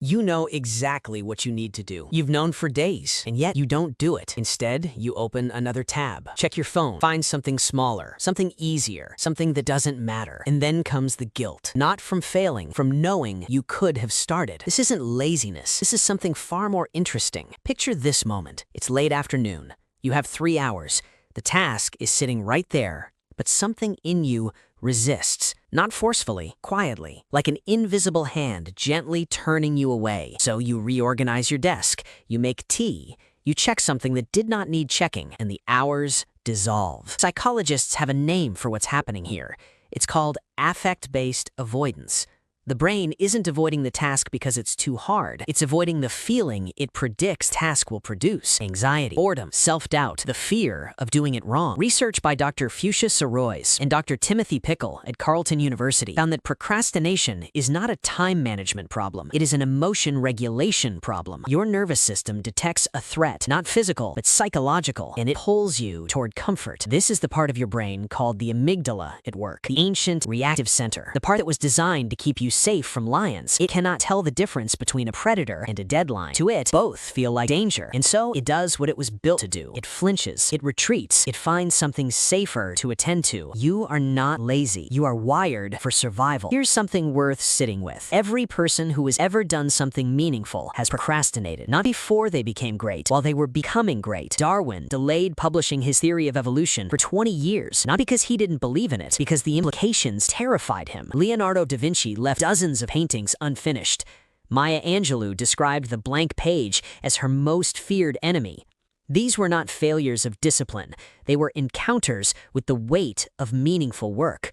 You know exactly what you need to do. You've known for days, and yet you don't do it. Instead, you open another tab, check your phone, find something smaller, something easier, something that doesn't matter. And then comes the guilt. Not from failing, from knowing you could have started. This isn't laziness. This is something far more interesting. Picture this moment. It's late afternoon. You have 3 hours. The task is sitting right there, but something in you resists. Not forcefully, quietly, like an invisible hand gently turning you away. So you reorganize your desk, you make tea, you check something that did not need checking, and the hours dissolve. Psychologists have a name for what's happening here. It's called affect-based avoidance. The brain isn't avoiding the task because it's too hard. It's avoiding the feeling it predicts task will produce. Anxiety, boredom, self-doubt, the fear of doing it wrong. Research by Dr. Fuchsia Sorois and Dr. Timothy Pickle at Carleton University found that procrastination is not a time management problem. It is an emotion regulation problem. Your nervous system detects a threat, not physical, but psychological, and it pulls you toward comfort. This is the part of your brain called the amygdala at work, the ancient reactive center, the part that was designed to keep you safe from lions. It cannot tell the difference between a predator and a deadline. To it, both feel like danger, and so it does what it was built to do. It flinches, it retreats, it finds something safer to attend to. You are not lazy. You are wired for survival. Here's something worth sitting with. Every person who has ever done something meaningful has procrastinated, not before they became great, while they were becoming great. Darwin delayed publishing his theory of evolution for 20 years, not because he didn't believe in it, because the implications terrified him. Leonardo da Vinci left dozens of paintings unfinished. Maya Angelou described the blank page as her most feared enemy. These were not failures of discipline. They were encounters with the weight of meaningful work.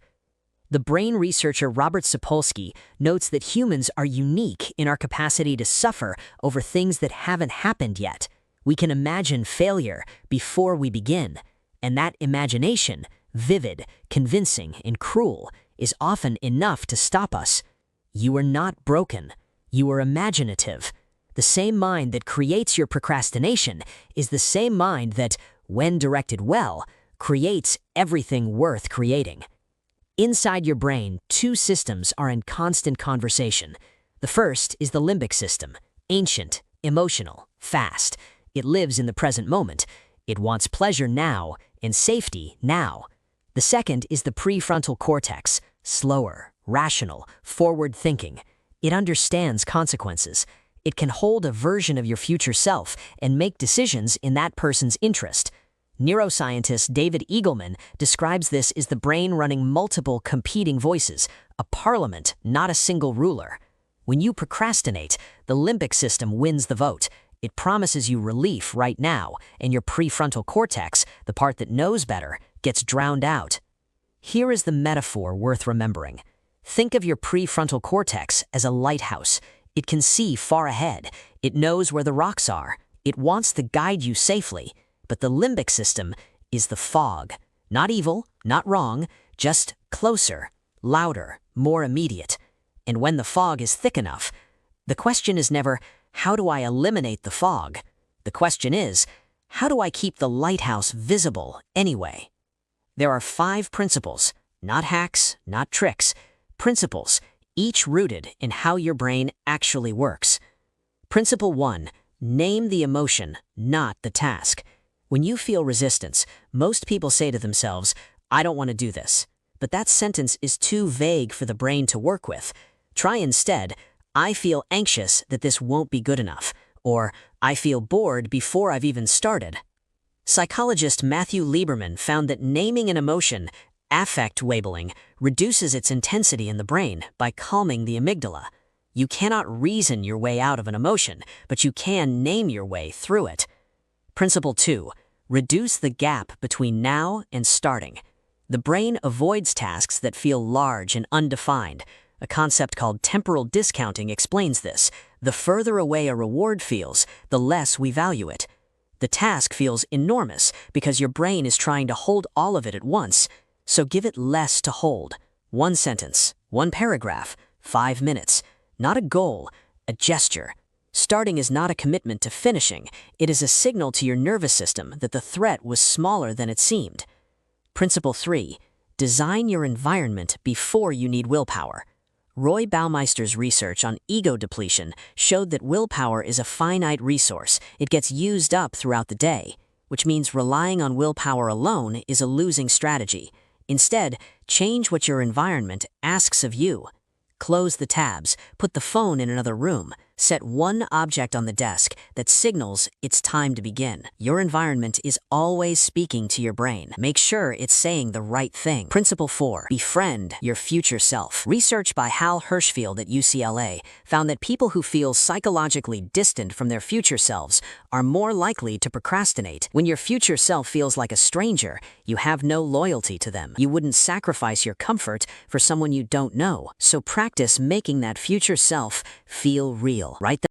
The brain researcher Robert Sapolsky notes that humans are unique in our capacity to suffer over things that haven't happened yet. We can imagine failure before we begin, and that imagination, vivid, convincing, and cruel, is often enough to stop us. You are not broken. You are imaginative. The same mind that creates your procrastination is the same mind that, when directed well, creates everything worth creating. Inside your brain, 2 systems are in constant conversation. The first is the limbic system, ancient, emotional, fast. It lives in the present moment. It wants pleasure now and safety now. The second is the prefrontal cortex, slower, rational, forward-thinking. It understands consequences. It can hold a version of your future self and make decisions in that person's interest. Neuroscientist David Eagleman describes this as the brain running multiple competing voices, a parliament, not a single ruler. When you procrastinate, the limbic system wins the vote. It promises you relief right now, and your prefrontal cortex, the part that knows better, gets drowned out. Here is the metaphor worth remembering. Think of your prefrontal cortex as a lighthouse. It can see far ahead. It knows where the rocks are. It wants to guide you safely. But the limbic system is the fog. Not evil, not wrong, just closer, louder, more immediate. And when the fog is thick enough, the question is never, how do I eliminate the fog? The question is, how do I keep the lighthouse visible anyway? There are 5 principles, not hacks, not tricks, principles, each rooted in how your brain actually works. Principle 1, name the emotion, not the task. When you feel resistance, most people say to themselves, I don't want to do this. But that sentence is too vague for the brain to work with. Try instead, I feel anxious that this won't be good enough, or I feel bored before I've even started. Psychologist Matthew Lieberman found that naming an emotion, affect labeling, reduces its intensity in the brain by calming the amygdala. You cannot reason your way out of an emotion, but you can name your way through it. Principle 2, reduce the gap between now and starting. The brain avoids tasks that feel large and undefined. A concept called temporal discounting explains this. The further away a reward feels, the less we value it. The task feels enormous because your brain is trying to hold all of it at once, so give it less to hold. 1 sentence, 1 paragraph, 5 minutes. Not a goal, a gesture. Starting is not a commitment to finishing. It is a signal to your nervous system that the threat was smaller than it seemed. Principle 3, design your environment before you need willpower. Roy Baumeister's research on ego depletion showed that willpower is a finite resource. It gets used up throughout the day, which means relying on willpower alone is a losing strategy. Instead, change what your environment asks of you. Close the tabs, put the phone in another room, set one object on the desk that signals it's time to begin. Your environment is always speaking to your brain. Make sure it's saying the right thing. Principle 4. Befriend your future self. Research by Hal Hirschfield at UCLA found that people who feel psychologically distant from their future selves are more likely to procrastinate. When your future self feels like a stranger, you have no loyalty to them. You wouldn't sacrifice your comfort for someone you don't know. So practice making that future self feel real. Write